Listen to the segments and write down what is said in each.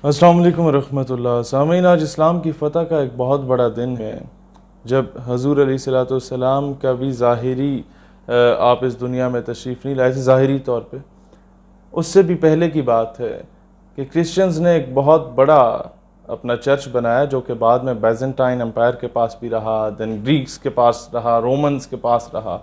अस्सलाम वालेकुम रहमतुल्लाह। सामीन, आज इस्लाम की फ़तह का एक बहुत बड़ा दिन है, जब हजूर अलैहिस्सलाम का भी ज़ाहिरी आप इस दुनिया में तशरीफ़ नहीं लाए थे, ज़ाहिरी तौर पे। उससे भी पहले की बात है कि क्रिश्चियंस ने एक बहुत बड़ा अपना चर्च बनाया, जो कि बाद में बैजेंटाइन एम्पायर के पास भी रहा, देन ग्रीक्स के पास रहा, रोमन्स के पास रहा।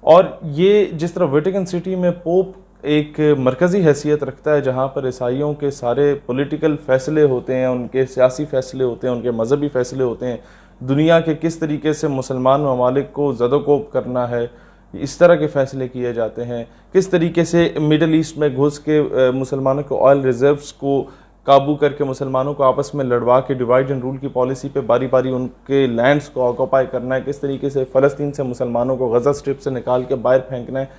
और ये जिस तरह वेटिकन सिटी में पोप एक मरकज़ी हैसियत रखता है, जहाँ पर ईसाइयों के सारे पॉलिटिकल फ़ैसले होते हैं, उनके सियासी फ़ैसले होते हैं, उनके मजहबी फ़ैसले होते हैं, दुनिया के किस तरीके से मुसलमान ममालिक को ज़दोकोब करना है, इस तरह के फ़ैसले किए जाते हैं। किस तरीके से मिडल ईस्ट में घुस के मुसलमानों के ऑयल रिजर्व्स को काबू करके मुसलमानों को आपस में लड़वा के डिवाइड एंड रूल की पॉलिसी पे बारी बारी उनके लैंड्स को ऑक्यूपाई करना है, किस तरीके से फ़लस्तीन से मुसलमानों को गज़ा स्ट्रिप से निकाल के बाहर फेंकना है।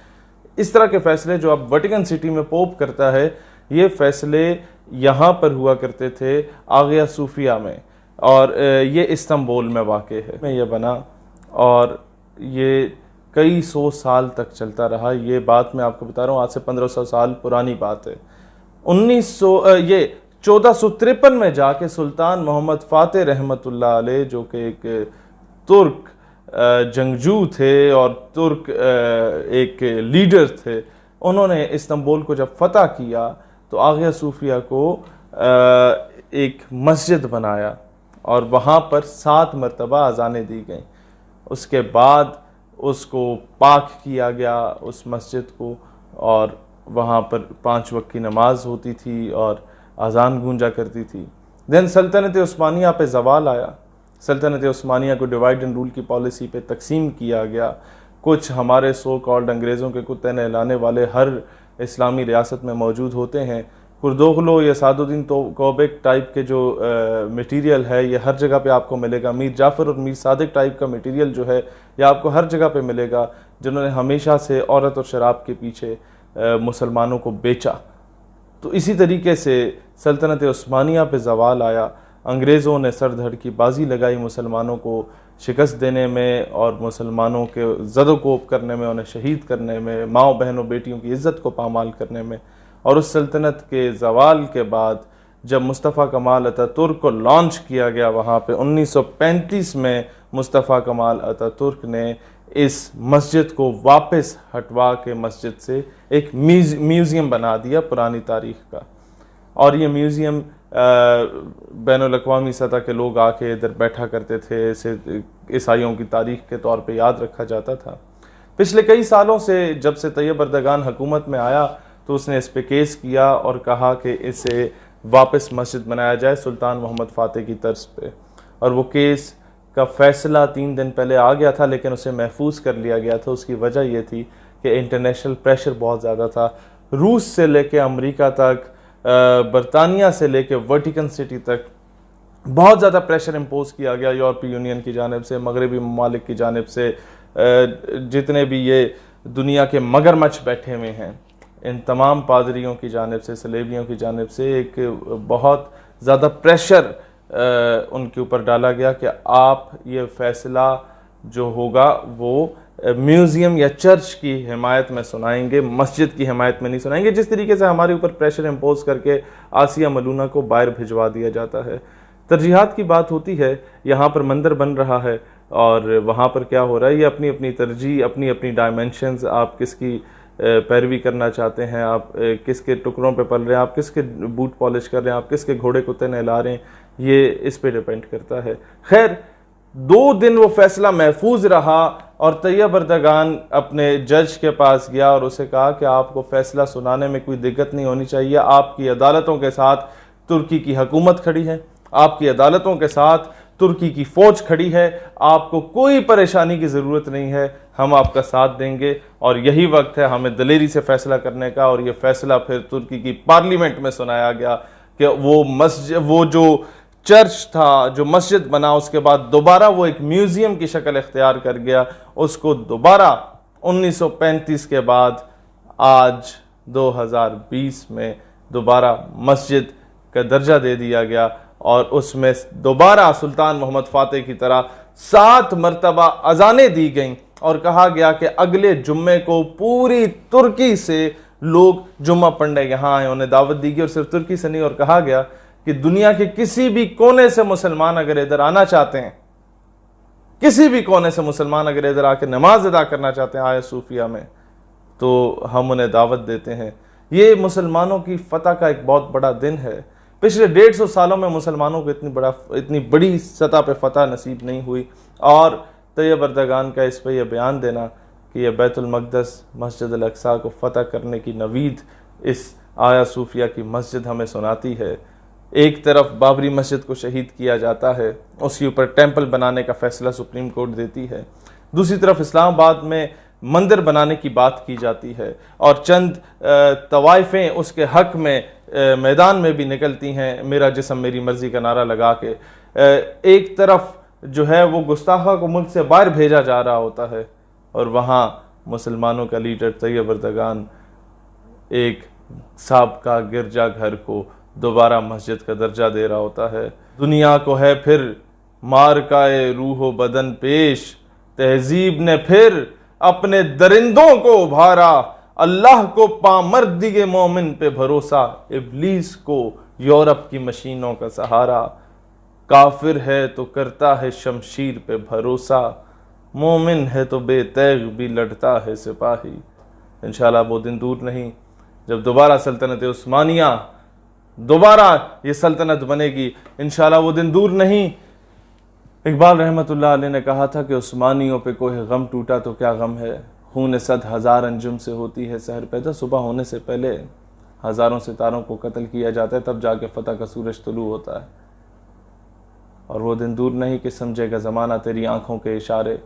इस तरह के फ़ैसले जो अब वेटिकन सिटी में पोप करता है, ये फ़ैसले यहाँ पर हुआ करते थे आगिया सूफिया में, और ये इस्तांबुल में वाक़े है में ये बना, और ये कई सौ साल तक चलता रहा। ये बात मैं आपको बता रहा हूँ, आज से 1500 साल पुरानी बात है। 1453 में जाके सुल्तान मोहम्मद फ़ातेह रहमतुल्लाह अलैह, जो कि एक तुर्क जंगजू थे और तुर्क एक लीडर थे, उन्होंने इस्तांबुल को जब फतह किया तो आगिया सूफिया को एक मस्जिद बनाया, और वहाँ पर 7 मरतबा अजानें दी गईं। उसके बाद उसको पाक किया गया उस मस्जिद को, और वहाँ पर 5 वक्त की नमाज होती थी और अजान गूंजा करती थी। देन सल्तनत उस्मानिया पे ज़वाल आया। सल्तनत उस्मानिया को डिवाइड एंड रूल की पॉलिसी पे तकसीम किया गया। कुछ हमारे सो कॉल्ड अंग्रेज़ों के कुत्ते नहलाने वाले हर इस्लामी रियासत में मौजूद होते हैं। कुर्दोगलो या सादुद्दीन तौबेक टाइप के जो मटेरियल है, ये हर जगह पे आपको मिलेगा। मीर जाफ़र और मीर सादिक टाइप का मटेरियल जो है, ये आपको हर जगह पे मिलेगा, जिन्होंने हमेशा से औरत और शराब के पीछे मुसलमानों को बेचा। तो इसी तरीके से सल्तनत उस्मानिया पे ज़वाल आया। अंग्रेज़ों ने सर धड़ की बाजी लगाई मुसलमानों को शिकस्त देने में और मुसलमानों के ज़दोकोब करने में, उन्हें शहीद करने में, माओ बहनों बेटियों की इज़्ज़त को पामाल करने में। और उस सल्तनत के ज़वाल के बाद जब मुस्तफ़ा कमाल अतातुर्क को लॉन्च किया गया, वहाँ पे 1935 में मुस्तफ़ा कमाल अतातुर्क ने इस मस्जिद को वापस हटवा के मस्जिद से एक म्यूज़ियम बना दिया पुरानी तारीख़ का। और ये म्यूज़ियम बैनुल अक़वामी सतह के लोग आके इधर बैठा करते थे, इसे ईसाइयों की तारीख़ के तौर पे याद रखा जाता था। पिछले कई सालों से जब से तैयब अर्दगान हुकूमत में आया, तो उसने इस पे केस किया और कहा कि इसे वापस मस्जिद बनाया जाए सुल्तान मोहम्मद फ़ातेह की तर्ज पे। और वो केस का फ़ैसला 3 दिन पहले आ गया था, लेकिन उसे महफूज कर लिया गया था। उसकी वजह ये थी कि इंटरनेशनल प्रेशर बहुत ज़्यादा था। रूस से लेके अमेरिका तक, बरतानिया से लेके वेटिकन सिटी तक बहुत ज़्यादा प्रेशर इम्पोज किया गया यूरोपीय यूनियन की जानिब से, मगरबी ममालिक की जानिब से। जितने भी ये दुनिया के मगरमच्छ बैठे हुए हैं, इन तमाम पादरियों की जानिब से, सलेबियों की जानिब से एक बहुत ज़्यादा प्रेशर उनके ऊपर डाला गया कि आप ये फ़ैसला जो होगा वो म्यूज़ियम या चर्च की हिमायत में सुनाएंगे, मस्जिद की हिमायत में नहीं सुनाएंगे। जिस तरीके से हमारे ऊपर प्रेशर इम्पोज करके आसिया मलूना को बाहर भिजवा दिया जाता है। तरजीहात की बात होती है। यहाँ पर मंदिर बन रहा है और वहाँ पर क्या हो रहा है, ये अपनी अपनी तरजीह, अपनी अपनी डायमेंशंस, आप किसकी पैरवी करना चाहते हैं, आप किसके टुकड़ों पे पल रहे हैं, आप किसके बूट पॉलिश कर रहे हैं, आप किसके घोड़े कुत्ते नहला रहे हैं, ये इस पे डिपेंड करता है। खैर, 2 दिन वो फैसला महफूज रहा और तैयब अर्दगान अपने जज के पास गया और उसे कहा कि आपको फैसला सुनाने में कोई दिक्कत नहीं होनी चाहिए। आपकी अदालतों के साथ तुर्की की हुकूमत खड़ी है, आपकी अदालतों के साथ तुर्की की फ़ौज खड़ी है, आपको कोई परेशानी की ज़रूरत नहीं है, हम आपका साथ देंगे। और यही वक्त है हमें दलेरी से फ़ैसला करने का। और ये फ़ैसला फिर तुर्की की पार्लियामेंट में सुनाया गया कि वो जो चर्च था, जो मस्जिद बना, उसके बाद दोबारा वो एक म्यूज़ियम की शक्ल इख्तियार कर गया। उसको दोबारा 1935 के बाद आज 2020 में दोबारा मस्जिद का दर्जा दे दिया गया, और उसमें दोबारा सुल्तान मोहम्मद फ़ातेह की तरह 7 मरतबा अजानें दी गईं और कहा गया कि अगले जुम्मे को पूरी तुर्की से लोग जुम्मा पढ़ने यहाँ आए, उन्हें दावत दी गई और सिर्फ तुर्की से नहीं, और कहा गया कि दुनिया के किसी भी कोने से मुसलमान अगर इधर आना चाहते हैं, किसी भी कोने से मुसलमान अगर इधर आकर नमाज अदा करना चाहते हैं आया सूफिया में, तो हम उन्हें दावत देते हैं। ये मुसलमानों की फतह का एक बहुत बड़ा दिन है। पिछले 150 सालों में मुसलमानों को इतनी बड़ी सतह पे फतह नसीब नहीं हुई, और तैयब अर्दगान का इस पर यह बयान देना कि यह बैतुल मक़दस मस्जिद अल अक़सा को फतह करने की नवीद इस आया सूफिया की मस्जिद हमें सुनाती है। एक तरफ बाबरी मस्जिद को शहीद किया जाता है, उसके ऊपर टेंपल बनाने का फैसला सुप्रीम कोर्ट देती है, दूसरी तरफ इस्लामाबाद में मंदिर बनाने की बात की जाती है, और चंद तवाइफें उसके हक में मैदान में भी निकलती हैं, मेरा जिस्म मेरी मर्जी का नारा लगा के। एक तरफ जो है वो गुस्ताखा को मुल्क से बाहर भेजा जा रहा होता है, और वहाँ मुसलमानों का लीडर तैयब अर्दगान एक साबका गिरजा घर को दोबारा मस्जिद का दर्जा दे रहा होता है। दुनिया को है फिर मारकाए रूहो बदन पेश, तहजीब ने फिर अपने दरिंदों को उभारा, अल्लाह को पामर्दिगे मोमिन पे भरोसा, इब्लीस को यूरोप की मशीनों का सहारा, काफिर है तो करता है शमशीर पे भरोसा, मोमिन है तो बेतैग भी लड़ता है सिपाही। इंशाल्लाह वो दिन दूर नहीं जब दोबारा सल्तनत उस्मानिया, दोबारा ये सल्तनत बनेगी, इंशाल्लाह वो दिन दूर नहीं। इकबाल रहमतुल्लाह अलैह ने कहा था कि उस्मानियों पे कोई गम टूटा तो क्या गम है, खून सद हजार अंजुम से होती है सहर पैदा, सुबह होने से पहले हजारों सितारों को कत्ल किया जाता है, तब जाके फतह का सूरज तुलू होता है। और वो दिन दूर नहीं कि समझेगा ज़माना तेरी आंखों के इशारे,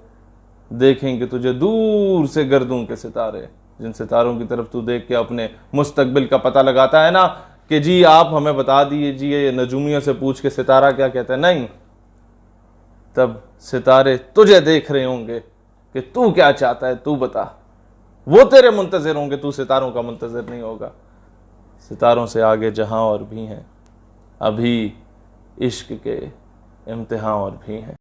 देखेंगे तुझे दूर से गर्दों के सितारे, जिन सितारों की तरफ तू देख के अपने मुस्तकबिल का पता लगाता है ना कि जी आप हमें बता दीजिए, नजूमियों से पूछ के सितारा क्या कहता है, नहीं, तब सितारे तुझे देख रहे होंगे कि तू क्या चाहता है, तू बता, वो तेरे मुंतज़िर होंगे, तू सितारों का मुंतज़िर नहीं होगा। सितारों से आगे जहां और भी हैं, अभी इश्क के इम्तिहान और भी हैं।